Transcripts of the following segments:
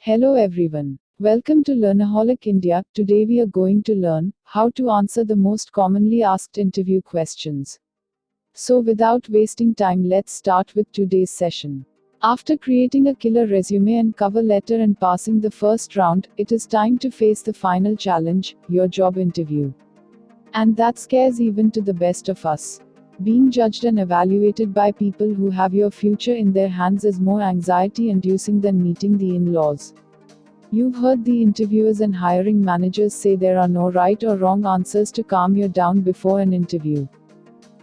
Hello everyone. Welcome to Learnaholic India. Today we are going to learn how to answer the most commonly asked interview questions. So without wasting time, let's start with today's session. After creating a killer resume and cover letter and passing the first round, it is time to face the final challenge, your job interview. And that scares even to the best of us. Being judged and evaluated by people who have your future in their hands is more anxiety inducing than meeting the in laws. You've heard the interviewers and hiring managers say there are no right or wrong answers to calm you down before an interview.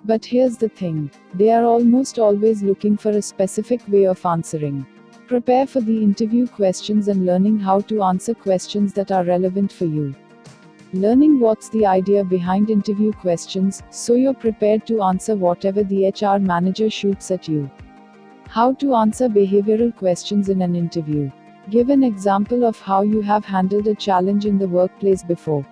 But here's the thing, they are almost always looking for a specific way of answering. Prepare for the interview questions and learning how to answer questions that are relevant for you. Learning what's the idea behind interview questions, so you're prepared to answer whatever the HR manager shoots at you. How to answer behavioral questions in an interview. Give an example of how you have handled a challenge in the workplace before.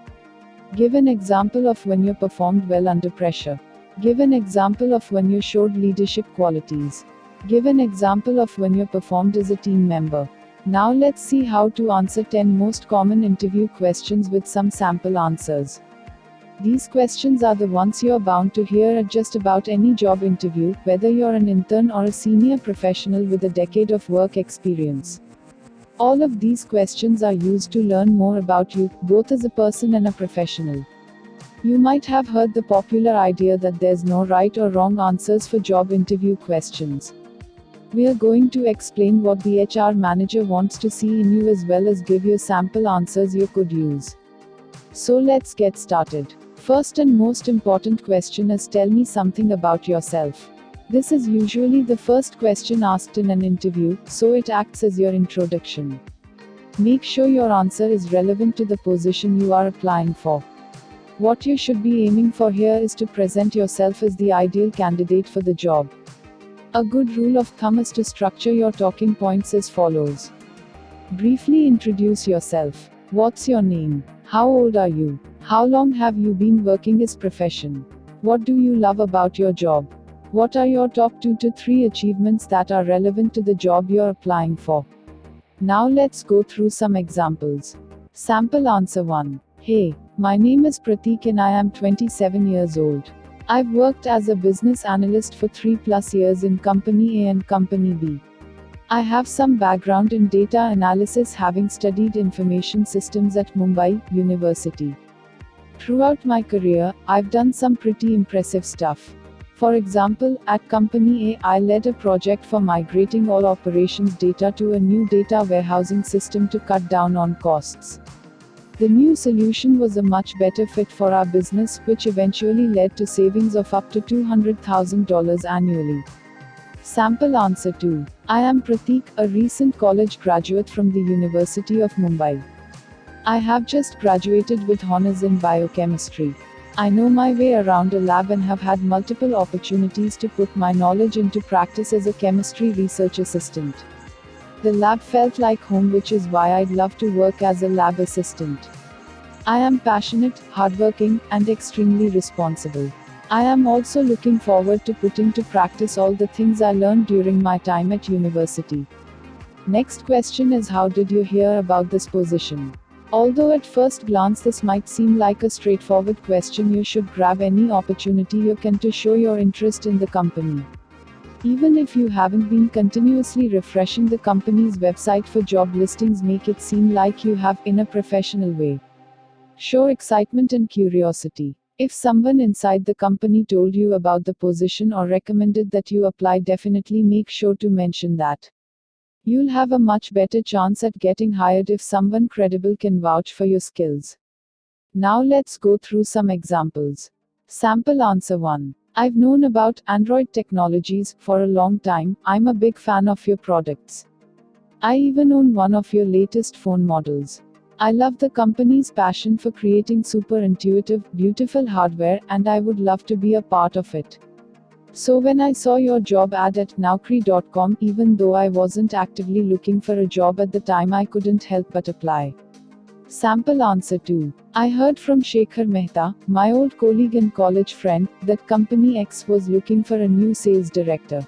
Give an example of when you performed well under pressure. Give an example of when you showed leadership qualities. Give an example of when you performed as a team member. Now let's see how to answer 10 most common interview questions with some sample answers. These questions are the ones you're bound to hear at just about any job interview, whether you're an intern or a senior professional with a decade of work experience. All of these questions are used to learn more about you, both as a person and a professional. You might have heard the popular idea that there's no right or wrong answers for job interview questions. We are going to explain what the HR manager wants to see in you as well as give you sample answers you could use. So let's get started. First and most important question is, tell me something about yourself. This is usually the first question asked in an interview, so it acts as your introduction. Make sure your answer is relevant to the position you are applying for. What you should be aiming for here is to present yourself as the ideal candidate for the job. A good rule of thumb is to structure your talking points as follows. Briefly introduce yourself. What's your name? How old are you? How long have you been working as profession? What do you love about your job? What are your top 2 to 3 achievements that are relevant to the job you're applying for? Now let's go through some examples. Sample answer 1. Hey, my name is Pratik and I am 27 years old. I've worked as a business analyst for 3+ years in Company A and Company B. I have some background in data analysis, having studied information systems at Mumbai University. Throughout my career, I've done some pretty impressive stuff. For example, at Company A, I led a project for migrating all operations data to a new data warehousing system to cut down on costs. The new solution was a much better fit for our business, which eventually led to savings of up to $200,000 annually. Sample answer 2. I am Pratik, a recent college graduate from the University of Mumbai. I have just graduated with honors in biochemistry. I know my way around a lab and have had multiple opportunities to put my knowledge into practice as a chemistry research assistant. The lab felt like home, which is why I'd love to work as a lab assistant. I am passionate, hardworking, and extremely responsible. I am also looking forward to putting to practice all the things I learned during my time at university. Next question is, how did you hear about this position? Although at first glance this might seem like a straightforward question, you should grab any opportunity you can to show your interest in the company. Even if you haven't been continuously refreshing the company's website for job listings, make it seem like you have in a professional way. Show excitement and curiosity. If someone inside the company told you about the position or recommended that you apply, definitely make sure to mention that. You'll have a much better chance at getting hired if someone credible can vouch for your skills. Now let's go through some examples. Sample answer 1. I've known about Android technologies for a long time. I'm a big fan of your products. I even own one of your latest phone models. I love the company's passion for creating super intuitive, beautiful hardware, and I would love to be a part of it. So when I saw your job ad at Naukri.com, even though I wasn't actively looking for a job at the time, I couldn't help but apply. Sample answer 2. I heard from Shekhar Mehta, my old colleague and college friend, that Company X was looking for a new sales director.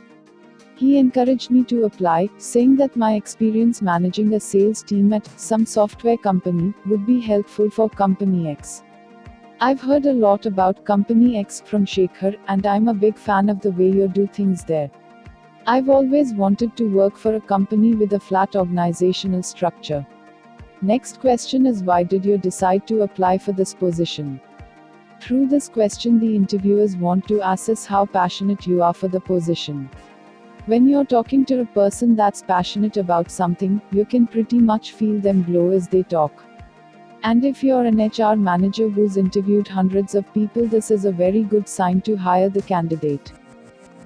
He encouraged me to apply, saying that my experience managing a sales team at some software company would be helpful for Company X. I've heard a lot about Company X from Shekhar, and I'm a big fan of the way you do things there. I've always wanted to work for a company with a flat organizational structure. Next question is, why did you decide to apply for this position? Through this question, the interviewers want to assess how passionate you are for the position. When you're talking to a person that's passionate about something, you can pretty much feel them glow as they talk. And if you're an HR manager who's interviewed hundreds of people, this is a very good sign to hire the candidate.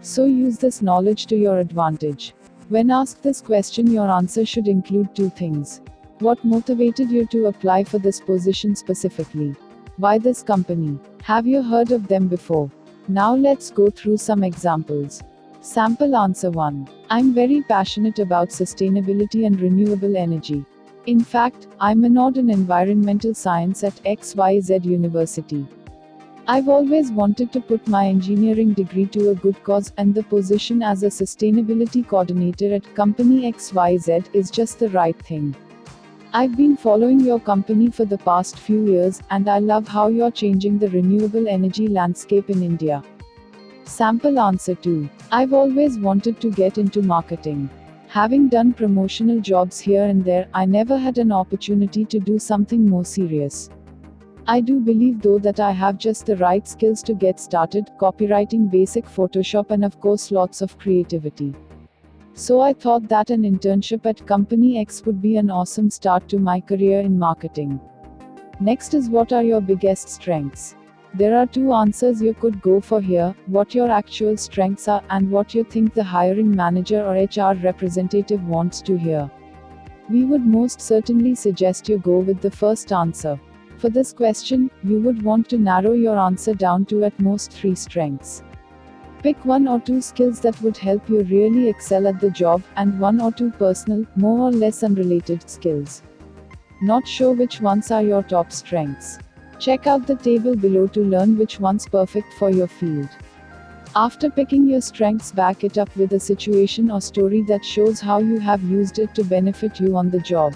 So use this knowledge to your advantage. When asked this question, your answer should include two things. What motivated you to apply for this position specifically? Why this company? Have you heard of them before? Now let's go through some examples. Sample answer 1. I'm very passionate about sustainability and renewable energy. In fact, I minored in environmental science at XYZ University. I've always wanted to put my engineering degree to a good cause, and the position as a sustainability coordinator at Company XYZ is just the right thing. I've been following your company for the past few years, and I love how you're changing the renewable energy landscape in India. Sample answer 2. I've always wanted to get into marketing. Having done promotional jobs here and there, I never had an opportunity to do something more serious. I do believe though that I have just the right skills to get started: copywriting, basic Photoshop, and of course lots of creativity. So I thought that an internship at Company X would be an awesome start to my career in marketing. Next is, what are your biggest strengths? There are two answers you could go for here: what your actual strengths are, and what you think the hiring manager or HR representative wants to hear. We would most certainly suggest you go with the first answer. For this question, you would want to narrow your answer down to at most 3 strengths. Pick 1 or 2 skills that would help you really excel at the job, and 1 or 2 personal, more or less unrelated skills. Not sure which ones are your top strengths? Check out the table below to learn which one's perfect for your field. After picking your strengths, back it up with a situation or story that shows how you have used it to benefit you on the job.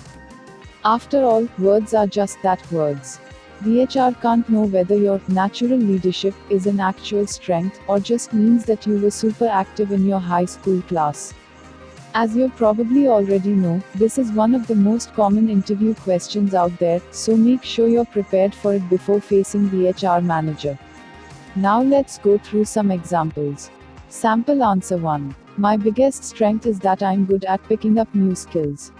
After all, words are just that, words. The HR can't know whether your natural leadership is an actual strength, or just means that you were super active in your high school class. As you probably already know, this is one of the most common interview questions out there, so make sure you're prepared for it before facing the HR manager. Now let's go through some examples. Sample answer 1. My biggest strength is that I'm good at picking up new skills.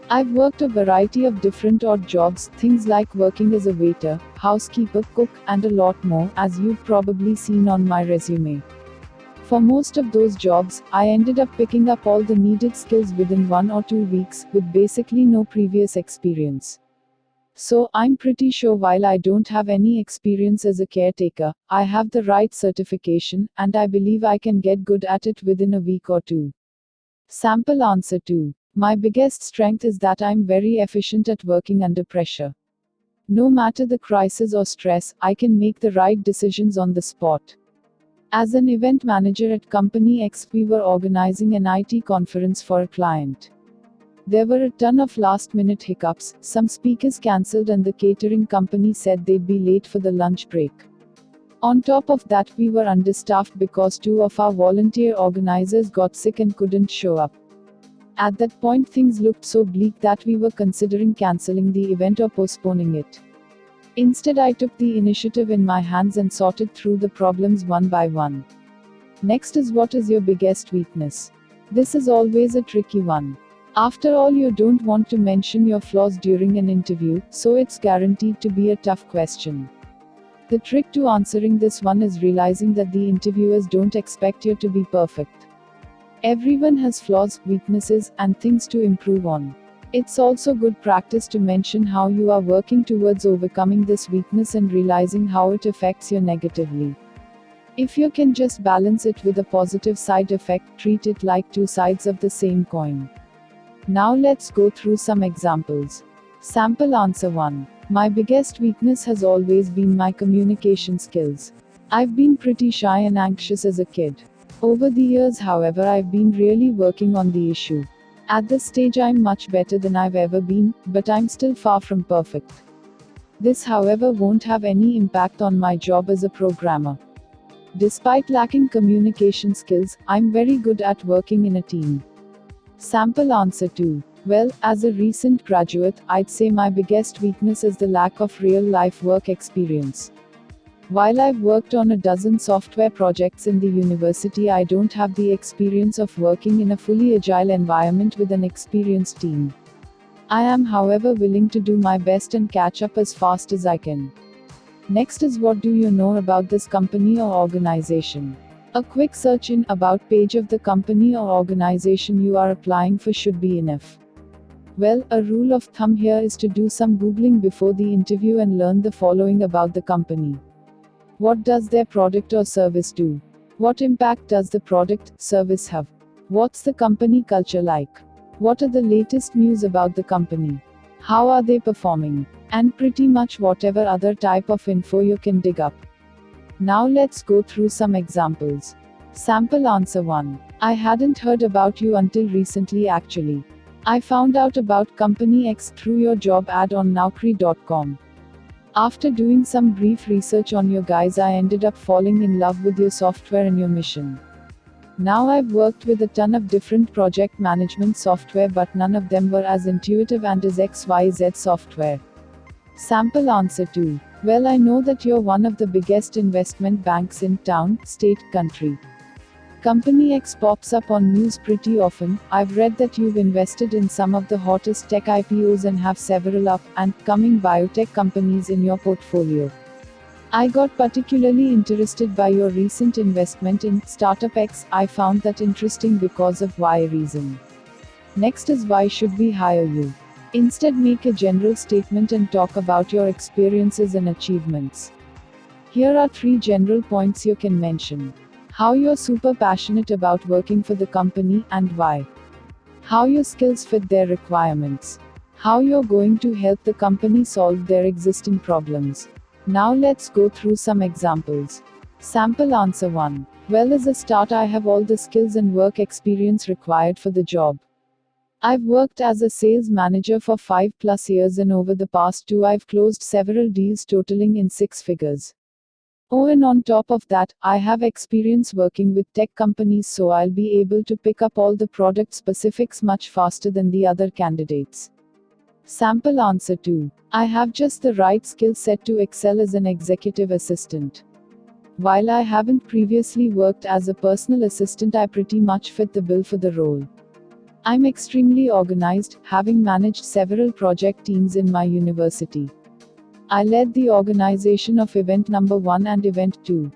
I've worked a variety of different odd jobs, things like working as a waiter, housekeeper, cook, and a lot more, as you've probably seen on my resume. For most of those jobs, I ended up picking up all the needed skills within 1 or 2 weeks, with basically no previous experience. So, I'm pretty sure while I don't have any experience as a caretaker, I have the right certification, and I believe I can get good at it within a week or 2. Sample answer 2. My biggest strength is that I'm very efficient at working under pressure. No matter the crisis or stress, I can make the right decisions on the spot. As an event manager at Company X, we were organizing an IT conference for a client. There were a ton of last-minute hiccups, some speakers cancelled, and the catering company said they'd be late for the lunch break. On top of that, we were understaffed because 2 of our volunteer organizers got sick and couldn't show up. At that point, things looked so bleak that we were considering cancelling the event or postponing it. Instead, I took the initiative in my hands and sorted through the problems one by one. Next is, what is your biggest weakness? This is always a tricky one. After all, you don't want to mention your flaws during an interview, so it's guaranteed to be a tough question. The trick to answering this one is realizing that the interviewers don't expect you to be perfect. Everyone has flaws, weaknesses, and things to improve on. It's also good practice to mention how you are working towards overcoming this weakness and realizing how it affects you negatively. If you can just balance it with a positive side effect, treat it like 2 sides of the same coin. Now let's go through some examples. Sample answer 1. My biggest weakness has always been my communication skills. I've been pretty shy and anxious as a kid. Over the years, however, I've been really working on the issue. At this stage, I'm much better than I've ever been, but I'm still far from perfect. This, however, won't have any impact on my job as a programmer. Despite lacking communication skills, I'm very good at working in a team. Sample answer 2. Well, as a recent graduate, I'd say my biggest weakness is the lack of real life work experience. While I've worked on a dozen software projects in the university, I don't have the experience of working in a fully agile environment with an experienced team. I am, however, willing to do my best and catch up as fast as I can. Next is, what do you know about this company or organization? A quick search in About page of the company or organization you are applying for should be enough. Well, a rule of thumb here is to do some Googling before the interview and learn the following about the company. What does their product or service do? What impact does the product, service have? What's the company culture like? What are the latest news about the company? How are they performing? And pretty much whatever other type of info you can dig up. Now let's go through some examples. Sample answer 1. I hadn't heard about you until recently actually. I found out about Company X through your job ad on Naukri.com. After doing some brief research on you guys, I ended up falling in love with your software and your mission. Now I've worked with a ton of different project management software, but none of them were as intuitive and as XYZ software. Sample answer 2. Well, I know that you're one of the biggest investment banks in town, state, country. Company X pops up on news pretty often. I've read that you've invested in some of the hottest tech IPOs and have several up and coming biotech companies in your portfolio. I got particularly interested by your recent investment in Startup X. I found that interesting because of why reason. Next is, why should we hire you? Instead, make a general statement and talk about your experiences and achievements. Here are 3 general points you can mention. How you're super passionate about working for the company, and why. How your skills fit their requirements. How you're going to help the company solve their existing problems. Now let's go through some examples. Sample answer 1. Well, as a start, I have all the skills and work experience required for the job. I've worked as a sales manager for 5+ years, and over the past 2 I've closed several deals totaling in 6 figures. Oh, and on top of that, I have experience working with tech companies, so I'll be able to pick up all the product specifics much faster than the other candidates. Sample answer 2. I have just the right skill set to excel as an executive assistant. While I haven't previously worked as a personal assistant, I pretty much fit the bill for the role. I'm extremely organized, having managed several project teams in my university. I led the organization of event number 1 and event 2.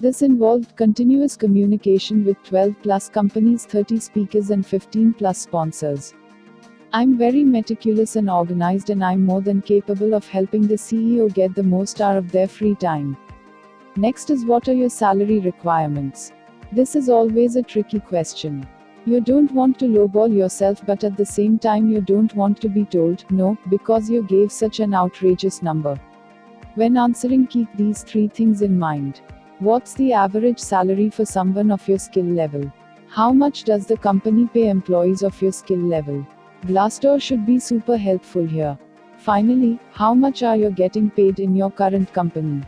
This involved continuous communication with 12+ companies, 30 speakers, and 15+ sponsors. I'm very meticulous and organized, and I'm more than capable of helping the CEO get the most out of their free time. Next is, what are your salary requirements? This is always a tricky question. You don't want to lowball yourself, but at the same time you don't want to be told no because you gave such an outrageous number. When answering, keep these 3 things in mind. What's the average salary for someone of your skill level? How much does the company pay employees of your skill level? Glassdoor should be super helpful here. Finally, how much are you getting paid in your current company?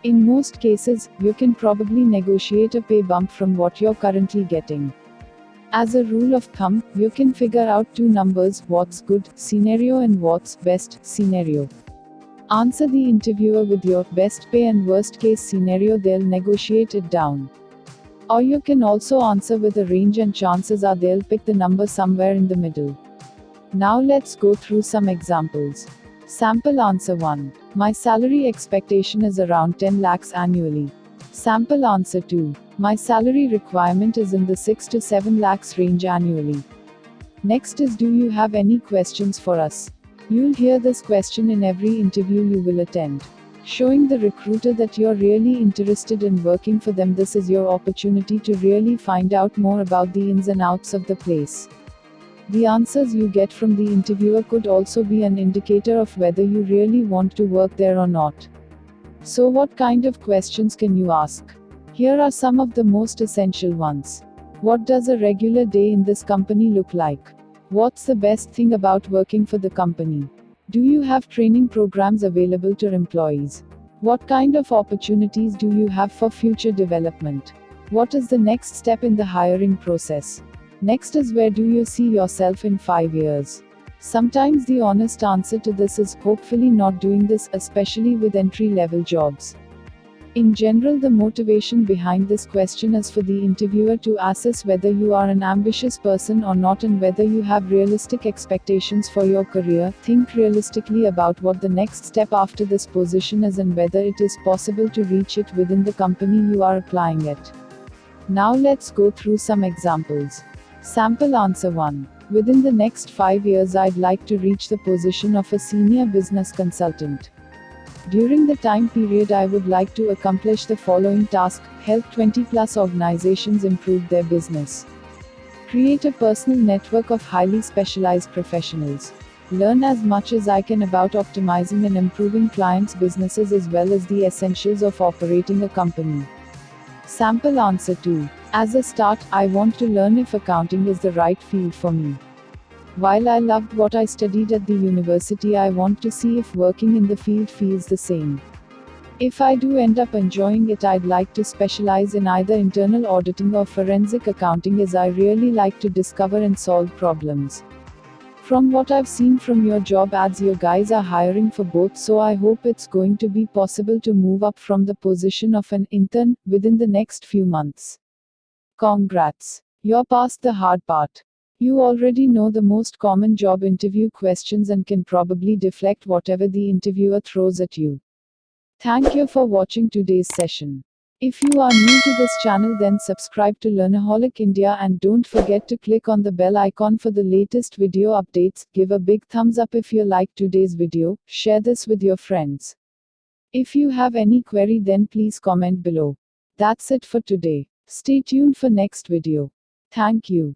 In most cases, you can probably negotiate a pay bump from what you're currently getting. As a rule of thumb, you can figure out 2 numbers, what's good scenario and what's best scenario. Answer the interviewer with your best pay and worst case scenario, they'll negotiate it down. Or you can also answer with a range, and chances are they'll pick the number somewhere in the middle. Now let's go through some examples. Sample answer 1. My salary expectation is around 10 lakhs annually. Sample answer 2. My salary requirement is in the 6 to 7 lakhs range annually. Next is, do you have any questions for us? You'll hear this question in every interview you will attend. Showing the recruiter that you're really interested in working for them. This is your opportunity to really find out more about the ins and outs of the place. The answers you get from the interviewer could also be an indicator of whether you really want to work there or not. So what kind of questions can you ask? Here are some of the most essential ones. What does a regular day in this company look like? What's the best thing about working for the company? Do you have training programs available to employees? What kind of opportunities do you have for future development? What is the next step in the hiring process? Next is, where do you see yourself in 5 years? Sometimes the honest answer to this is hopefully not doing this, especially with entry level jobs. In general, the motivation behind this question is for the interviewer to assess whether you are an ambitious person or not and whether you have realistic expectations for your career. Think realistically about what the next step after this position is and whether it is possible to reach it within the company you are applying at. Now let's go through some examples. Sample answer 1. Within the next 5 years, I'd like to reach the position of a senior business consultant. During the time period, I would like to accomplish the following task: help 20 plus organizations improve their business, create a personal network of highly specialized professionals, learn as much as I can about optimizing and improving clients' businesses as well as the essentials of operating a company. Sample answer 2. As a start, I want to learn if accounting is the right field for me. While I loved what I studied at the university, I want to see if working in the field feels the same. If I do end up enjoying it, I'd like to specialize in either internal auditing or forensic accounting, as I really like to discover and solve problems. From what I've seen from your job ads, you guys are hiring for both, so I hope it's going to be possible to move up from the position of an intern within the next few months. Congrats! You're past the hard part. You already know the most common job interview questions and can probably deflect whatever the interviewer throws at you. Thank you for watching today's session. If you are new to this channel, then subscribe to Learnaholic India and don't forget to click on the bell icon for the latest video updates. Give a big thumbs up if you liked today's video, share this with your friends. If you have any query, then please comment below. That's it for today. Stay tuned for next video. Thank you.